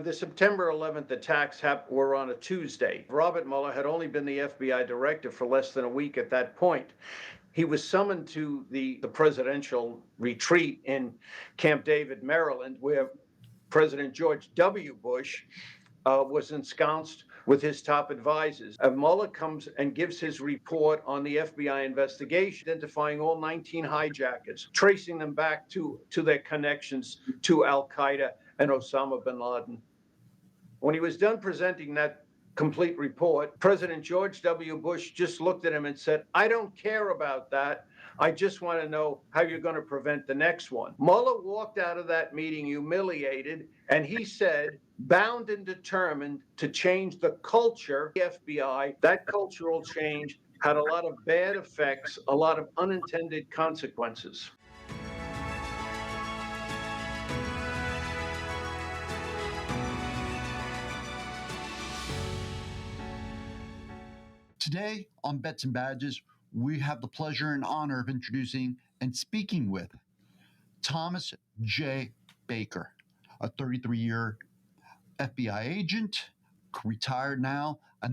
the September 11th attacks were on a Tuesday. Robert Mueller had only been the FBI director for less than a week at that point. He was summoned to the presidential retreat in Camp David, Maryland, where President George W. Bush was ensconced with his top advisors. Mueller comes and gives his report on the FBI investigation, identifying all 19 hijackers, tracing them back to their connections to Al Qaeda and Osama bin Laden. When he was done presenting that complete report, President George W. Bush just looked at him and said, "I don't care about that. I just want to know how you're going to prevent the next one." Mueller walked out of that meeting humiliated, and he said, bound and determined to change the culture of the FBI. That cultural change had a lot of bad effects, a lot of unintended consequences. Today on Bets and Badges, we have the pleasure and honor of introducing and speaking with Thomas J. Baker, a 33-year FBI agent, retired now, a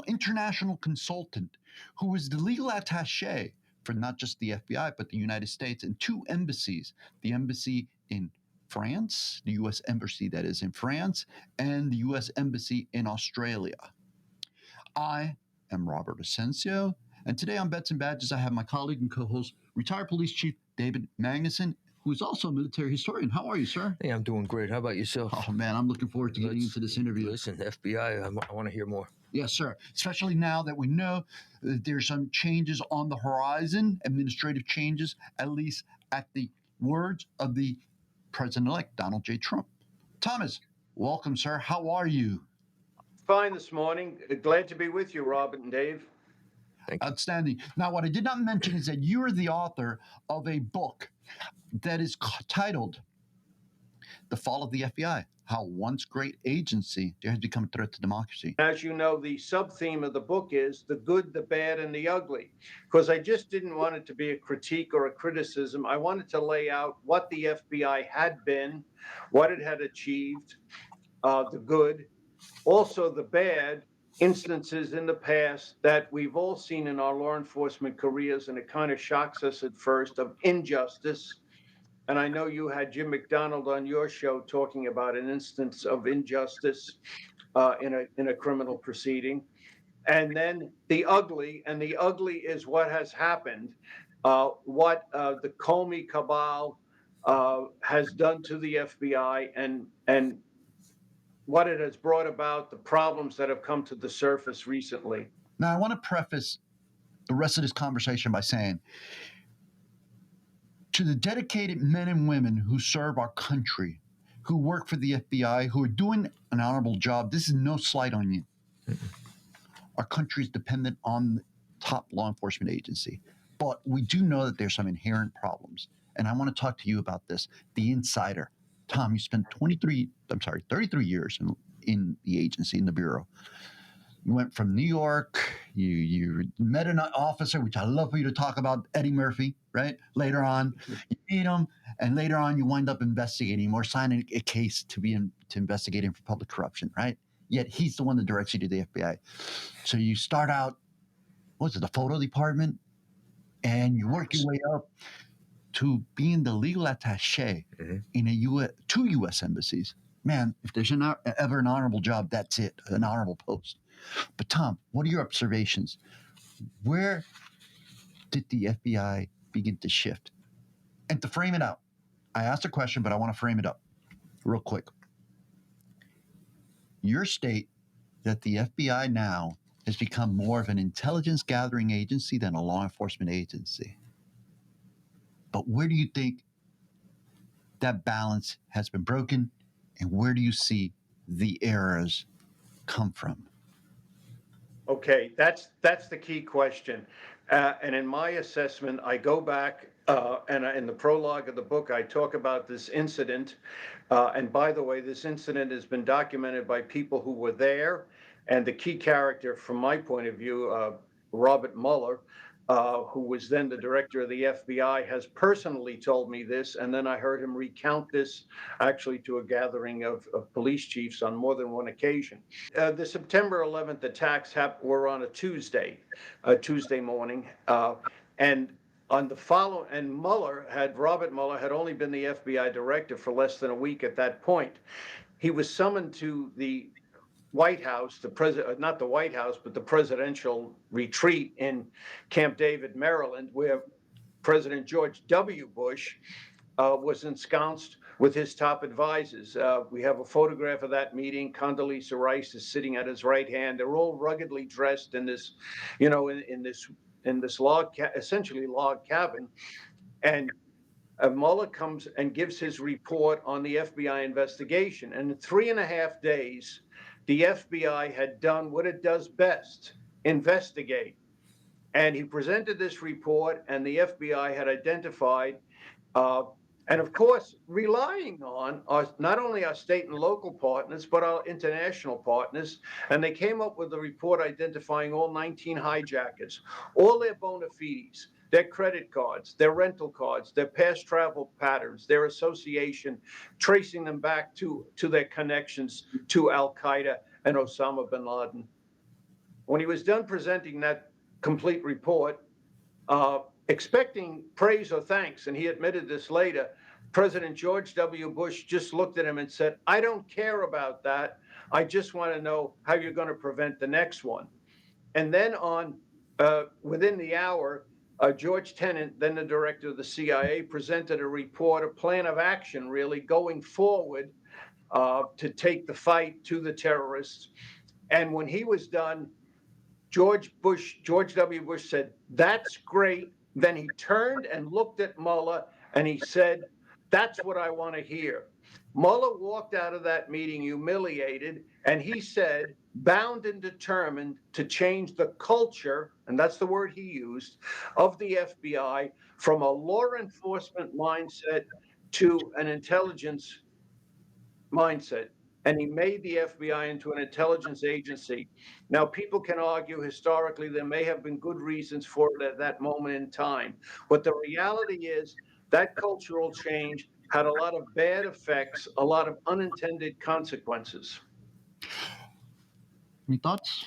international consultant who is the legal attaché for not just the FBI, but the United States and two embassies, the embassy in France, the U.S. embassy that is in France, and the U.S. embassy in Australia. I am Robert Asensio, and today on Bets and Badges, I have my colleague and co-host, retired police chief David Magnusson, who is also a military historian. How are you, sir? Hey, I'm doing great. How about yourself? Oh, man, I'm looking forward to getting into this interview. Listen, FBI, I want to hear more. Yes, sir. Especially now that we know that there's some changes on the horizon, administrative changes, at least at the words of the President-elect, Donald J. Trump. Thomas, welcome, sir. How are you? Fine this morning. Glad to be with you, Robert and Dave. Outstanding. Now, what I did not mention is that you are the author of a book that is titled The Fall of the FBI, How Once Great Agency has Become a Threat to Democracy. As you know, the sub-theme of the book is the good, the bad, and the ugly, because I just didn't want it to be a critique or a criticism. I wanted to lay out what the FBI had been, what it had achieved, the good, also the bad, instances in the past that we've all seen in our law enforcement careers, and it kind of shocks us at first, of injustice. And I know you had Jim McDonald on your show talking about an instance of injustice in a criminal proceeding. And then the ugly, and the ugly is what has happened, what the Comey cabal has done to the FBI, and what it has brought about, the problems that have come to the surface recently. Now, I want to preface the rest of this conversation by saying, to the dedicated men and women who serve our country, who work for the FBI, who are doing an honorable job, this is no slight on you. Our country is dependent on the top law enforcement agency. But we do know that there's some inherent problems. And I want to talk to you about this, the insider. Tom, you spent 33 years in the agency, in the Bureau. You went from New York, you met an officer, which I love for you to talk about, Eddie Murphy, right? Later on, you meet him, and later on you wind up investigating him or signing a case to investigate him for public corruption, right? Yet he's the one that directs you to the FBI. So you start out, the photo department, and you work your way up to being the legal attaché in two U.S. embassies. Man, if there's ever an honorable job, that's it, an honorable post. But Tom, what are your observations? Where did the FBI begin to shift? And to frame it out, I asked a question, but I want to frame it up real quick. Your state that the FBI now has become more of an intelligence gathering agency than a law enforcement agency. But where do you think that balance has been broken, and where do you see the errors come from? Okay, that's the key question. And in my assessment, I go back, and in the prologue of the book, I talk about this incident. And by the way, this incident has been documented by people who were there. And the key character, from my point of view, Robert Mueller, who was then the director of the FBI, has personally told me this, and then I heard him recount this actually to a gathering of police chiefs on more than one occasion. The September 11th attacks were on a Tuesday morning, and on the follow, and Robert Mueller had only been the FBI director for less than a week at that point. He was summoned to the White House, not the White House, but the presidential retreat in Camp David, Maryland, where President George W. Bush was ensconced with his top advisors. We have a photograph of that meeting. Condoleezza Rice is sitting at his right hand. They're all ruggedly dressed in this, in this essentially log cabin. And Mueller comes and gives his report on the FBI investigation. And in 3.5 days, the FBI had done what it does best: investigate. And he presented this report, and the FBI had identified, and of course, relying on not only our state and local partners, but our international partners. And they came up with a report identifying all 19 hijackers, all their bona fides, their credit cards, their rental cards, their past travel patterns, their association, tracing them back to their connections to Al Qaeda and Osama bin Laden. When he was done presenting that complete report, expecting praise or thanks, and he admitted this later, President George W. Bush just looked at him and said, "I don't care about that. I just want to know how you're going to prevent the next one." And then within the hour, George Tenet, then the director of the CIA, presented a report, a plan of action, really going forward to take the fight to the terrorists. And when he was done, George W. Bush said, "That's great." Then he turned and looked at Mueller and he said, "That's what I want to hear." Mueller walked out of that meeting humiliated, and he said, bound and determined to change the culture, and that's the word he used, of the FBI from a law enforcement mindset to an intelligence mindset. And he made the FBI into an intelligence agency. Now, people can argue historically there may have been good reasons for it at that moment in time. But the reality is that cultural change had a lot of bad effects, a lot of unintended consequences. Any thoughts?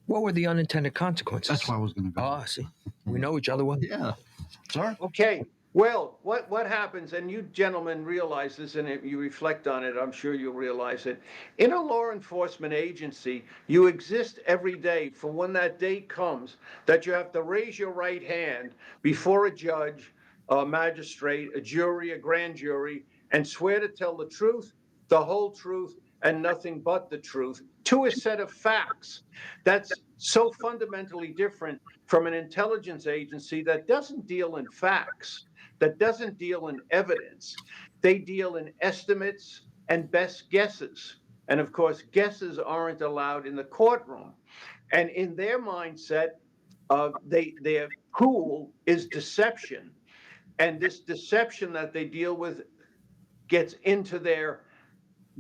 What were the unintended consequences? That's why I was going to go. Oh, I see. We know each other well. Yeah. Sir? Okay. Well, what happens, and you gentlemen realize this, and if you reflect on it, I'm sure you'll realize it. In a law enforcement agency, you exist every day for when that day comes that you have to raise your right hand before a judge, a magistrate, a jury, a grand jury, and swear to tell the truth, the whole truth, and nothing but the truth to a set of facts. That's so fundamentally different from an intelligence agency that doesn't deal in facts, that doesn't deal in evidence. They deal in estimates and best guesses. And of course, guesses aren't allowed in the courtroom. And in their mindset, their tool is deception. And this deception that they deal with gets into their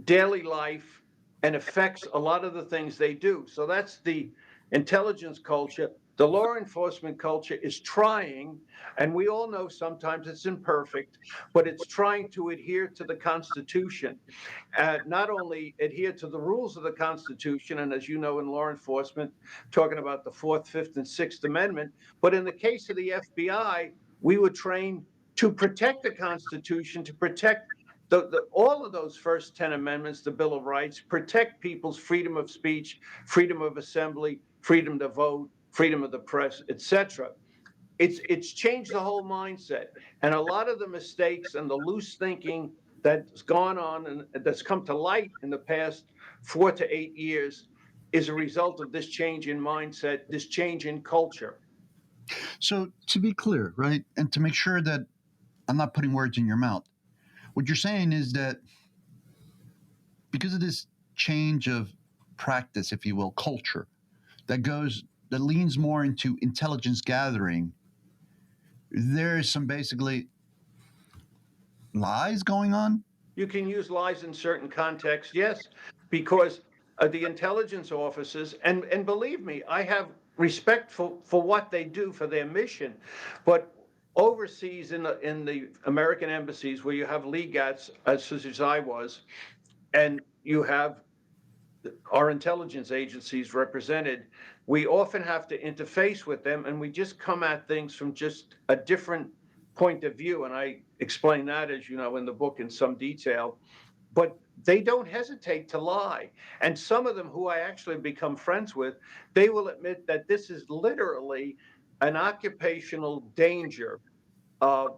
daily life and affects a lot of the things they do. So that's the intelligence culture. The law enforcement culture is trying, and we all know sometimes it's imperfect, but it's trying to adhere to the Constitution. Not only adhere to the rules of the Constitution, and as you know, in law enforcement, talking about the Fourth, Fifth, and Sixth Amendment, but in the case of the FBI, we were trained to protect the Constitution, to protect all of those first 10 amendments, the Bill of Rights, protect people's freedom of speech, freedom of assembly, freedom to vote, freedom of the press, etc. It's changed the whole mindset. And a lot of the mistakes and the loose thinking that's gone on and that's come to light in the past 4 to 8 years is a result of this change in mindset, this change in culture. So, to be clear, right, and to make sure that I'm not putting words in your mouth, what you're saying is that because of this change of practice, if you will, culture, that leans more into intelligence gathering, there is some basically lies going on? You can use lies in certain contexts, yes, because the intelligence officers, and believe me, I have respectful for what they do for their mission. But overseas in the American embassies where you have legats, such as I was, and you have our intelligence agencies represented, we often have to interface with them, and we just come at things from just a different point of view. And I explain that, as you know, in the book in some detail. But they don't hesitate to lie. And some of them who I actually become friends with, they will admit that this is literally an occupational danger. Uh,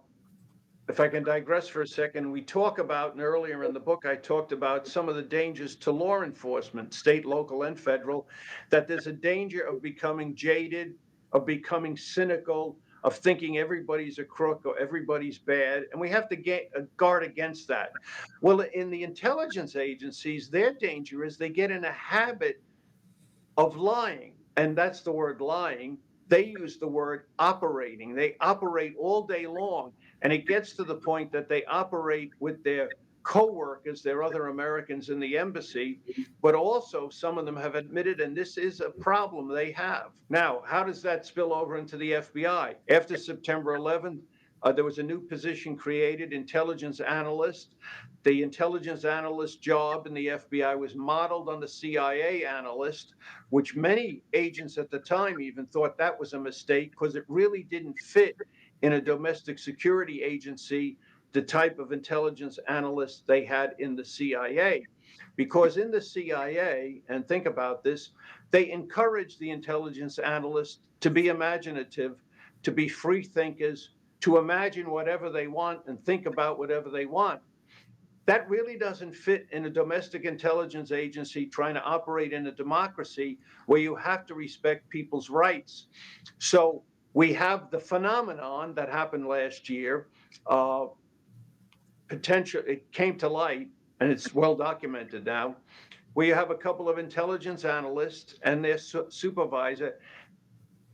if I can digress for a second, we talk about, and earlier in the book, I talked about some of the dangers to law enforcement, state, local, and federal, that there's a danger of becoming jaded, of becoming cynical, of thinking everybody's a crook or everybody's bad. And we have to guard against that. Well, in the intelligence agencies, their danger is they get in a habit of lying. And that's the word lying. They use the word operating. They operate all day long. And it gets to the point that they operate with their co-workers, their other Americans in the embassy, but also some of them have admitted, and this is a problem they have. Now, how does that spill over into the FBI? After September 11th, there was a new position created, intelligence analyst. The intelligence analyst job in the FBI was modeled on the CIA analyst, which many agents at the time even thought that was a mistake because it really didn't fit in a domestic security agency, the type of intelligence analyst they had in the CIA. Because in the CIA, and think about this, they encouraged the intelligence analysts to be imaginative, to be free thinkers, to imagine whatever they want and think about whatever they want. That really doesn't fit in a domestic intelligence agency trying to operate in a democracy where you have to respect people's rights. So we have the phenomenon that happened last year. It came to light, and it's well documented now, where you have a couple of intelligence analysts and their supervisor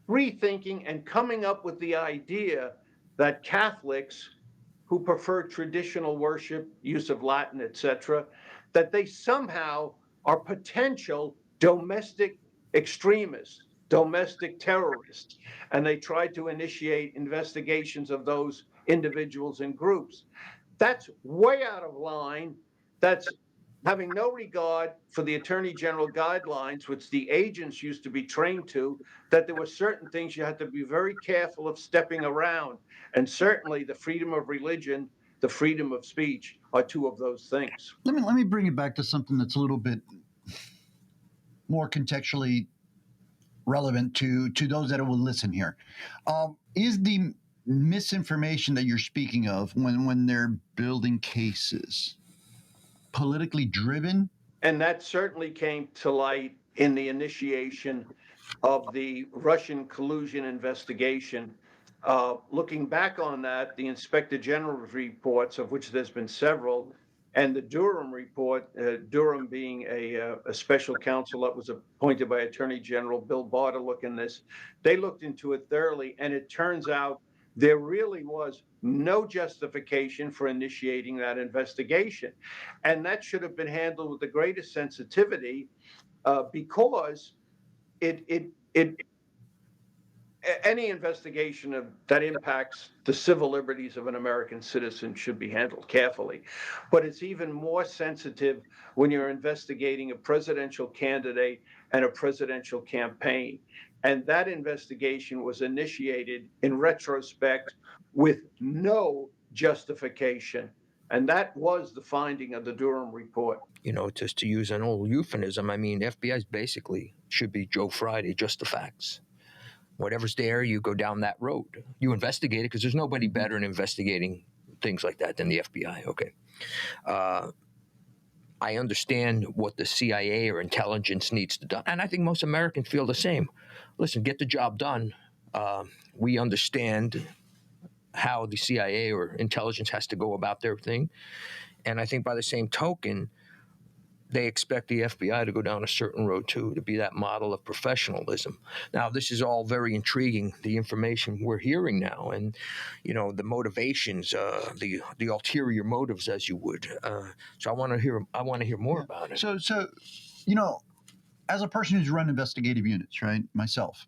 rethinking and coming up with the idea that Catholics who prefer traditional worship, use of Latin, etc., that they somehow are potential domestic extremists, domestic terrorists, and they tried to initiate investigations of those individuals and groups. That's way out of line. That's having no regard for the Attorney General guidelines, which the agents used to be trained to, that there were certain things you had to be very careful of stepping around. And certainly the freedom of religion, the freedom of speech are two of those things. Let me bring it back to something that's a little bit more contextually relevant to those that will listen here. Is the misinformation that you're speaking of when they're building cases politically driven? And that certainly came to light in the initiation of the Russian collusion investigation. Looking back on that, the Inspector General reports, of which there's been several, and the Durham report, Durham being a special counsel that was appointed by Attorney General Bill Barr to look in this, they looked into it thoroughly, and it turns out there really was no justification for initiating that investigation. And that should have been handled with the greatest sensitivity because it any investigation that impacts the civil liberties of an American citizen should be handled carefully. But it's even more sensitive when you're investigating a presidential candidate and a presidential campaign. And that investigation was initiated in retrospect with no justification. And that was the finding of the Durham report. You know, just to use an old euphemism, I mean, FBI's basically should be Joe Friday, just the facts. Whatever's there, you go down that road. You investigate it because there's nobody better in investigating things like that than the FBI. Okay. I understand what the CIA or intelligence needs to do. And I think most Americans feel the same. Listen, get the job done. We understand how the CIA or intelligence has to go about their thing. And I think by the same token, they expect the FBI to go down a certain road too, to be that model of professionalism. Now, this is all very intriguing, the information we're hearing now, and you know the motivations, the ulterior motives, as you would. So I want to hear more about it. So you know, as a person who's run investigative units, right, myself,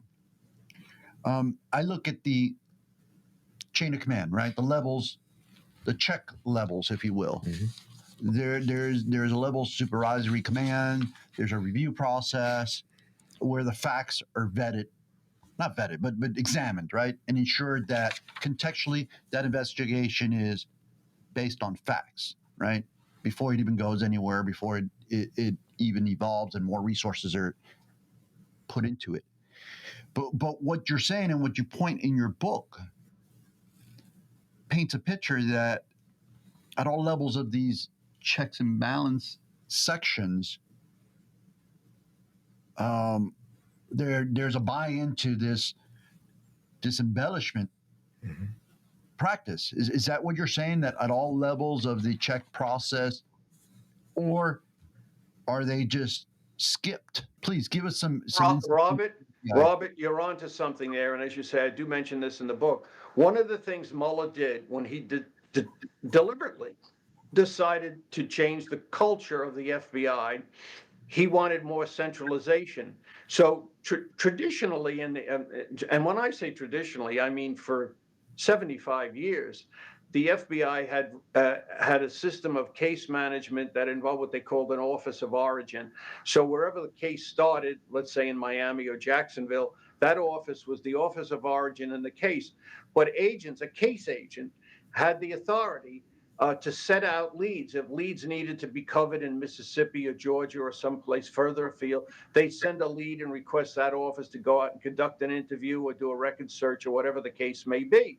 I look at the chain of command, right? The levels, the check levels, if you will. There's a level of supervisory command. There's a review process where the facts are vetted, not vetted, but examined, right, and ensured that contextually that investigation is based on facts, right, before it even goes anywhere, before it even evolves and more resources are put into it. But what you're saying and what you point in your book paints a picture that at all levels of these checks and balance sections, there's a buy-in to this embellishment practice. Is that what you're saying? That at all levels of the check process, or are they just skipped? Please give us some insight. Robert, you're onto something there. And as you say, I do mention this in the book. One of the things Mueller did when he deliberately decided to change the culture of the FBI, he wanted more centralization. So traditionally, and when I say traditionally, I mean for 75 years, the FBI had a system of case management that involved what they called an office of origin. So wherever the case started, let's say in Miami or Jacksonville, that office was the office of origin in the case. But agents, a case agent, had the authority to set out leads. If leads needed to be covered in Mississippi or Georgia or someplace further afield, they send a lead and request that office to go out and conduct an interview or do a record search or whatever the case may be.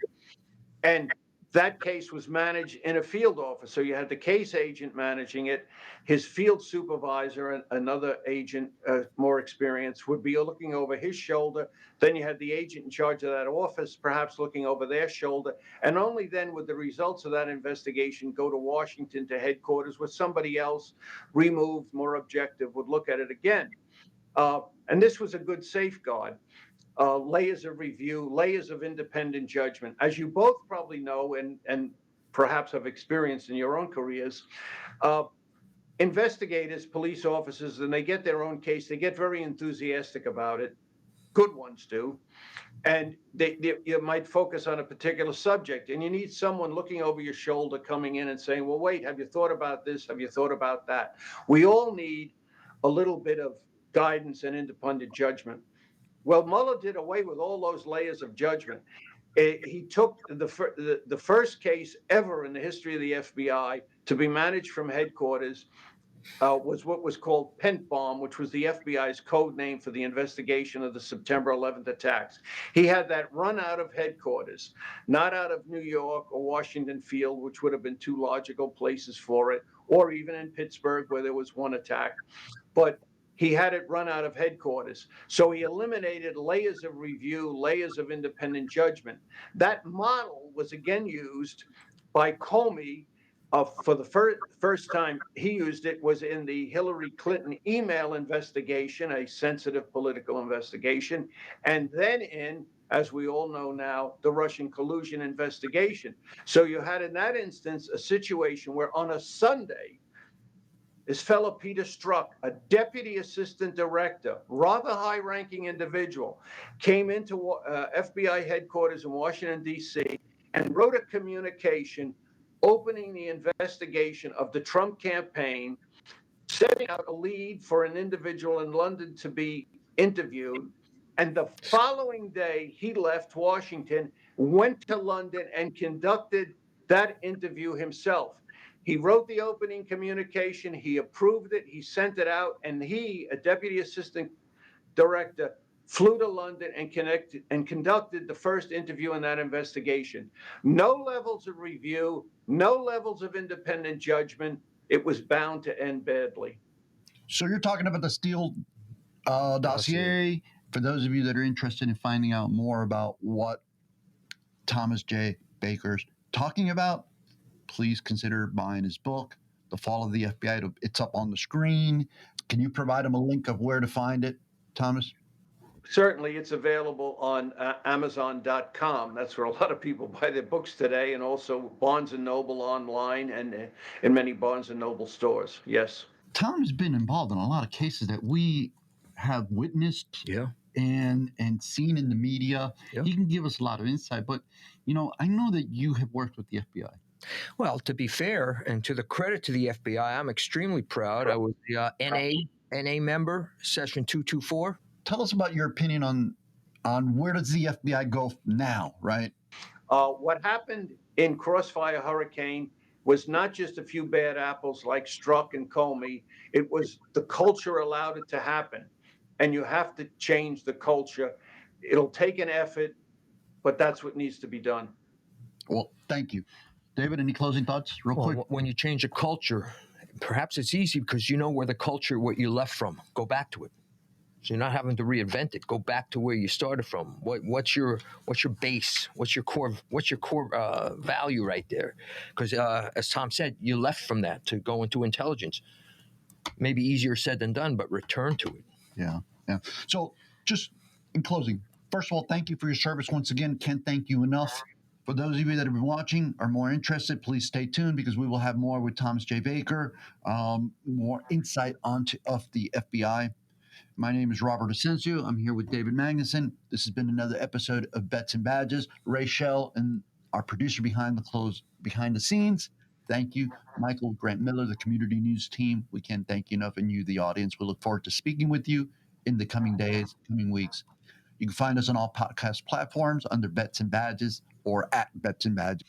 And that case was managed in a field office. So you had the case agent managing it. His field supervisor and another agent, more experienced, would be looking over his shoulder. Then you had the agent in charge of that office, perhaps looking over their shoulder. And only then would the results of that investigation go to Washington to headquarters, where somebody else, removed, more objective, would look at it again. And this was a good safeguard. Layers of review, layers of independent judgment. As you both probably know and perhaps have experienced in your own careers, investigators, police officers, and they get their own case, they get very enthusiastic about it. Good ones do. And you might focus on a particular subject, and you need someone looking over your shoulder coming in and saying, well, wait, have you thought about this? Have you thought about that? We all need a little bit of guidance and independent judgment. Well, Mueller did away with all those layers of judgment. He took the first case ever in the history of the FBI to be managed from headquarters, was what was called Pent Bomb, which was the FBI's code name for the investigation of the September 11th attacks. He had that run out of headquarters, not out of New York or Washington Field, which would have been two logical places for it, or even in Pittsburgh, where there was one attack. But he had it run out of headquarters. So he eliminated layers of review, layers of independent judgment. That model was again used by Comey. For the first time he used it was in the Hillary Clinton email investigation, a sensitive political investigation, and then in, as we all know now, the Russian collusion investigation. So you had in that instance a situation where on a Sunday, this fellow Peter Strzok, a deputy assistant director, rather high-ranking individual, came into FBI headquarters in Washington, D.C., and wrote a communication opening the investigation of the Trump campaign, setting out a lead for an individual in London to be interviewed. And the following day, he left Washington, went to London, and conducted that interview himself. He wrote the opening communication, he approved it, he sent it out, and he, a deputy assistant director, flew to London and conducted the first interview in that investigation. No levels of review, no levels of independent judgment. It was bound to end badly. So you're talking about the Steele dossier. For those of you that are interested in finding out more about what Thomas J. Baker's talking about, please consider buying his book, The Fall of the FBI. It's up on the screen. Can you provide him a link of where to find it, Thomas? Certainly, it's available on Amazon.com. That's where a lot of people buy their books today, and also Barnes & Noble online and in many Barnes & Noble stores. Yes. Tom has been involved in a lot of cases that we have witnessed. Yeah. and seen in the media. Yep. He can give us a lot of insight. But I know that you have worked with the FBI. Well, to be fair, and to the credit to the FBI, I'm extremely proud. I was the NA member, Session 224. Tell us about your opinion on where does the FBI go now, right? What happened in Crossfire Hurricane was not just a few bad apples like Strzok and Comey. It was the culture allowed it to happen. And you have to change the culture. It'll take an effort, but that's what needs to be done. Well, thank you. David, any closing thoughts real quick? When you change a culture, perhaps it's easy because you know where the culture, what you left from. Go back to it. So you're not having to reinvent it. Go back to where you started from. What's your base? What's your core value right there? Because as Tom said, you left from that to go into intelligence. Maybe easier said than done, but return to it. Yeah. So just in closing, first of all, thank you for your service once again. Can't thank you enough. For those of you that have been watching, are more interested, please stay tuned because we will have more with Thomas J. Baker, more insight of the FBI. My name is Robert Asensio. I'm here with David Magnusson. This has been another episode of Bets and Badges. Ray Shell and our producer behind the scenes. Thank you, Michael Grant Miller, the community news team. We can't thank you enough, and you, the audience. We look forward to speaking with you in the coming days, coming weeks. You can find us on all podcast platforms under Bets and Badges or at Bets and Badges.